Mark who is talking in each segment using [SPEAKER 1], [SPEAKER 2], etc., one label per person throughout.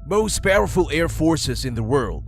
[SPEAKER 1] Most powerful air forces in the world.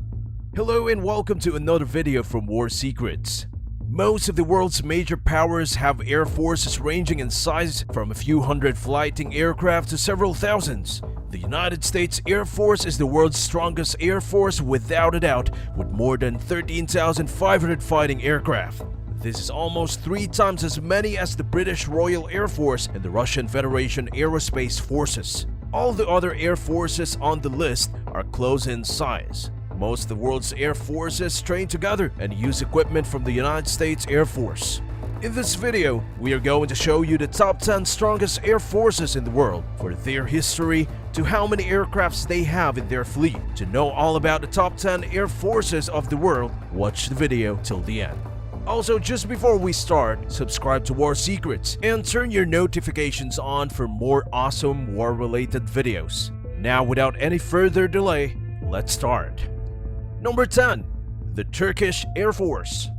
[SPEAKER 1] Hello and welcome to another video from War Secrets. Most of the world's major powers have air forces ranging in size from a few hundred fighting aircraft to several thousands. The United States Air Force is the world's strongest air force without a doubt, with more than 13,500 fighting aircraft. This is almost 3 times as many as the British Royal Air Force and the Russian Federation Aerospace Forces. All the other air forces on the list are close in size. Most of the world's air forces train together and use equipment from the United States Air Force. In this video, we are going to show you the top 10 strongest air forces in the world, for their history to how many aircrafts they have in their fleet. To know all about the top 10 air forces of the world, watch the video till the end. Also, just before we start, subscribe to War Secrets and turn your notifications on for more awesome war-related videos. Now, without any further delay, let's start. Number 10. The Turkish Air Force.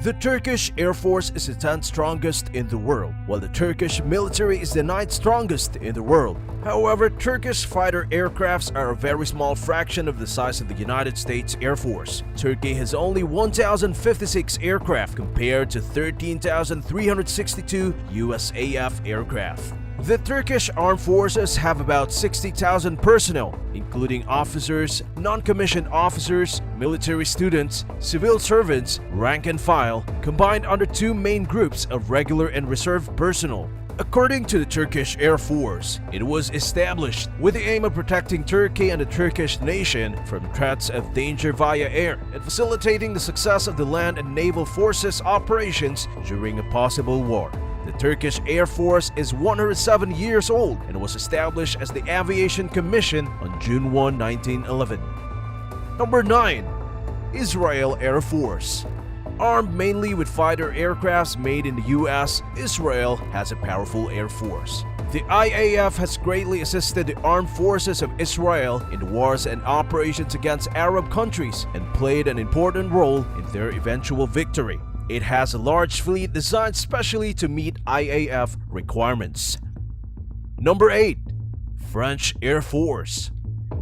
[SPEAKER 1] The Turkish Air Force is the 10th strongest in the world, while the Turkish military is the 9th strongest in the world. However, Turkish fighter aircrafts are a very small fraction of the size of the United States Air Force. Turkey has only 1,056 aircraft compared to 13,362 USAF aircraft. The Turkish Armed Forces have about 60,000 personnel, including officers, non-commissioned officers, military students, civil servants, rank and file, combined under 2 main groups of regular and reserve personnel. According to the Turkish Air Force, it was established with the aim of protecting Turkey and the Turkish nation from threats of danger via air and facilitating the success of the land and naval forces operations during a possible war. The Turkish Air Force is 107 years old and was established as the Aviation Commission on June 1, 1911. Number 9. Israel Air Force. Armed mainly with fighter aircrafts made in the US, Israel has a powerful air force. The IAF has greatly assisted the armed forces of Israel in wars and operations against Arab countries and played an important role in their eventual victory. It has a large fleet designed specially to meet IAF requirements. Number 8. French Air Force.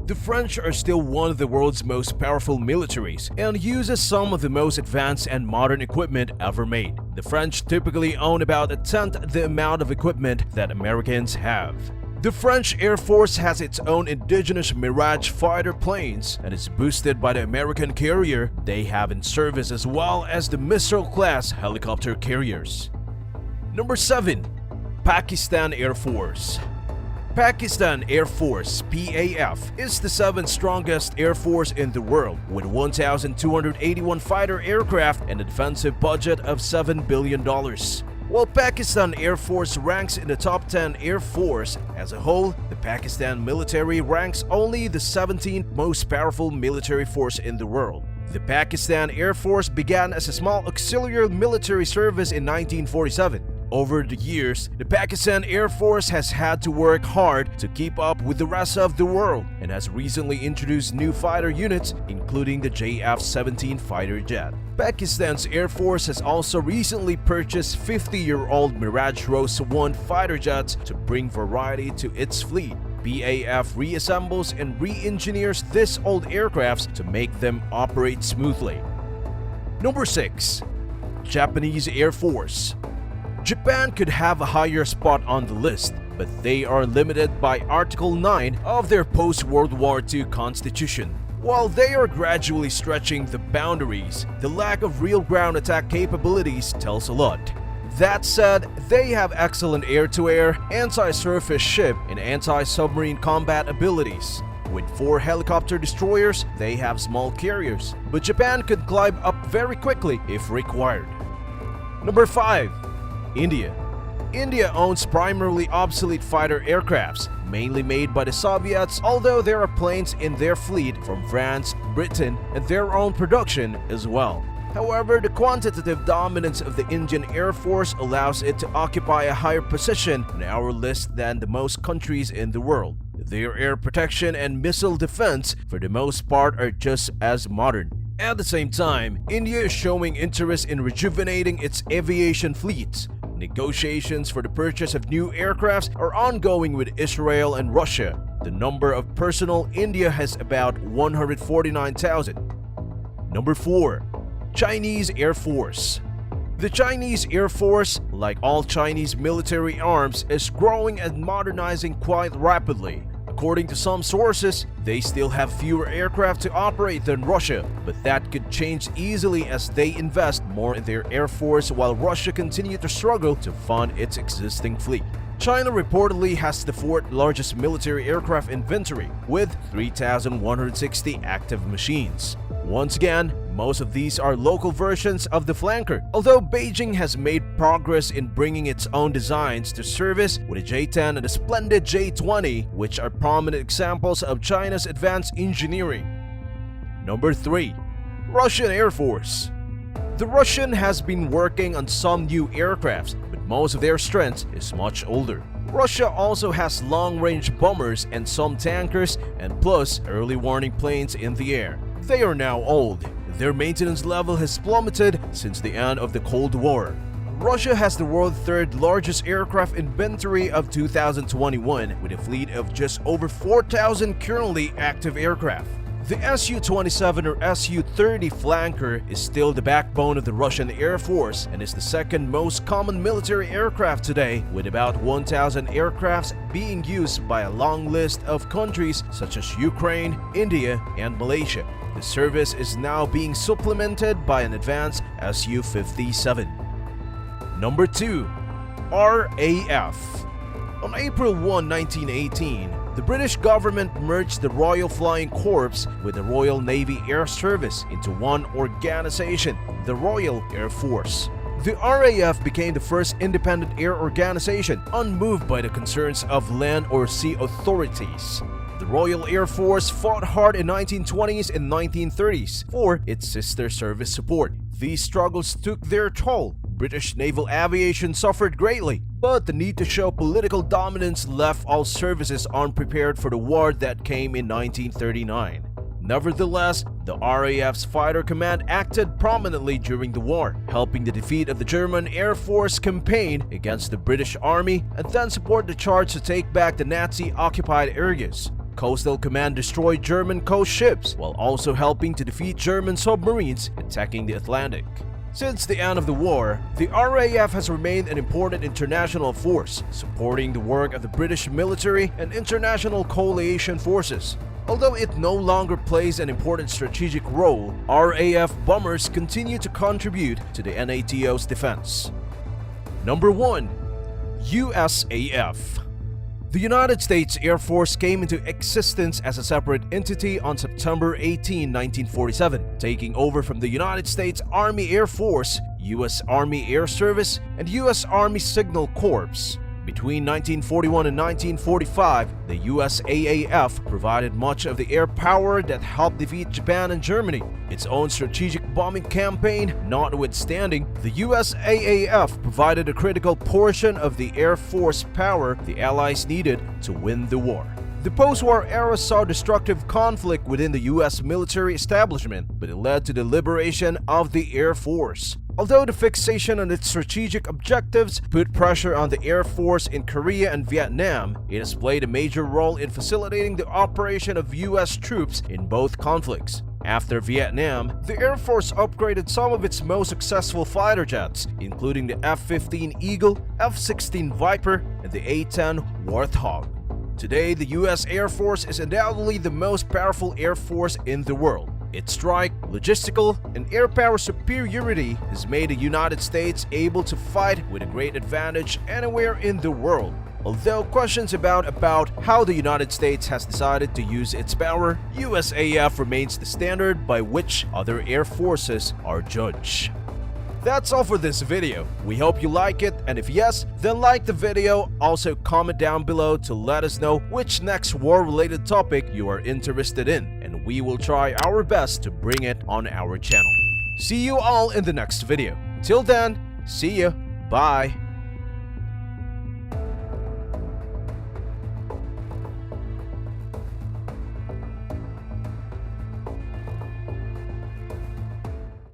[SPEAKER 1] The French are still one of the world's most powerful militaries and uses some of the most advanced and modern equipment ever made. The French typically own about 1/10 the amount of equipment that Americans have. The French Air Force has its own indigenous Mirage fighter planes and is boosted by the American carrier they have in service, as well as the Mistral-class helicopter carriers. Number 7. Pakistan Air Force. Pakistan Air Force (PAF) is the 7th strongest air force in the world, with 1,281 fighter aircraft and a defensive budget of $7 billion. While Pakistan Air Force ranks in the top 10 air force as a whole, the Pakistan military ranks only the 17th most powerful military force in the world. The Pakistan Air Force began as a small auxiliary military service in 1947. Over the years, the Pakistan Air Force has had to work hard to keep up with the rest of the world and has recently introduced new fighter units, including the JF-17 fighter jet. Pakistan's Air Force has also recently purchased 50-year-old Mirage Rose 1 fighter jets to bring variety to its fleet. PAF reassembles and re-engineers these old aircrafts to make them operate smoothly. Number 6. Japanese Air Force. Japan could have a higher spot on the list, but they are limited by Article 9 of their post-World War II constitution. While they are gradually stretching the boundaries, the lack of real ground attack capabilities tells a lot. That said, they have excellent air-to-air, anti-surface ship, and anti-submarine combat abilities. With 4 helicopter destroyers, they have small carriers, but Japan could climb up very quickly if required. Number 5. India. India owns primarily obsolete fighter aircrafts, mainly made by the Soviets, although there are planes in their fleet from France, Britain, and their own production as well. However, the quantitative dominance of the Indian Air Force allows it to occupy a higher position on our list than the most countries in the world. Their air protection and missile defense, for the most part, are just as modern. At the same time, India is showing interest in rejuvenating its aviation fleets. Negotiations for the purchase of new aircrafts are ongoing with Israel and Russia. the number of personnel India has about 149,000. Number 4. Chinese Air Force. The Chinese Air Force, like all Chinese military arms, is growing and modernizing quite rapidly. According to some sources, they still have fewer aircraft to operate than Russia, but that could change easily as they invest more in their air force while Russia continues to struggle to fund its existing fleet. China reportedly has the fourth largest military aircraft inventory, with 3,160 active machines. Once again, most of these are local versions of the flanker, although Beijing has made progress in bringing its own designs to service with a J-10 and a splendid J-20, which are prominent examples of China's advanced engineering. Number 3. Russian Air Force. The Russian has been working on some new aircrafts, but most of their strength is much older. Russia also has long-range bombers and some tankers, and plus early warning planes in the air. They are now old. Their maintenance level has plummeted since the end of the Cold War. Russia has the world's third largest aircraft inventory of 2021, with a fleet of just over 4,000 currently active aircraft. The Su-27 or Su-30 flanker is still the backbone of the Russian Air Force and is the second most common military aircraft today, with about 1,000 aircrafts being used by a long list of countries such as Ukraine, India, and Malaysia. The service is now being supplemented by an advanced Su-57. Number 2. RAF. On April 1, 1918, the British government merged the Royal Flying Corps with the Royal Navy Air Service into one organization, the Royal Air Force. The RAF became the first independent air organization, unmoved by the concerns of land or sea authorities. The Royal Air Force fought hard in 1920s and 1930s for its sister service support. These struggles took their toll. British naval aviation suffered greatly, but the need to show political dominance left all services unprepared for the war that came in 1939. Nevertheless, the RAF's fighter command acted prominently during the war, helping the defeat of the German Air Force campaign against the British Army and then support the charge to take back the Nazi-occupied areas. Coastal Command destroyed German coast ships while also helping to defeat German submarines attacking the Atlantic. Since the end of the war, the RAF has remained an important international force, supporting the work of the British military and international coalition forces. Although it no longer plays an important strategic role, RAF bombers continue to contribute to the NATO's defense. Number 1. USAF. The United States Air Force came into existence as a separate entity on September 18, 1947, taking over from the United States Army Air Force, U.S. Army Air Service, and U.S. Army Signal Corps. Between 1941 and 1945, the USAAF provided much of the air power that helped defeat Japan and Germany. Its own strategic bombing campaign notwithstanding, the USAAF provided a critical portion of the Air Force power the Allies needed to win the war. The post-war era saw destructive conflict within the U.S. military establishment, but it led to the liberation of the Air Force. Although the fixation on its strategic objectives put pressure on the Air Force in Korea and Vietnam, it has played a major role in facilitating the operation of U.S. troops in both conflicts. After Vietnam, the Air Force upgraded some of its most successful fighter jets, including the F-15 Eagle, F-16 Viper, and the A-10 Warthog. Today, the U.S. Air Force is undoubtedly the most powerful air force in the world. Its strike, logistical, and air power superiority has made the United States able to fight with a great advantage anywhere in the world. Although questions about how the United States has decided to use its power, USAF remains the standard by which other air forces are judged. That's all for this video. We hope you like it, and if yes, then like the video. Also comment down below to let us know which next war-related topic you are interested in, and we will try our best to bring it on our channel. See you all in the next video. Till then, see ya, bye.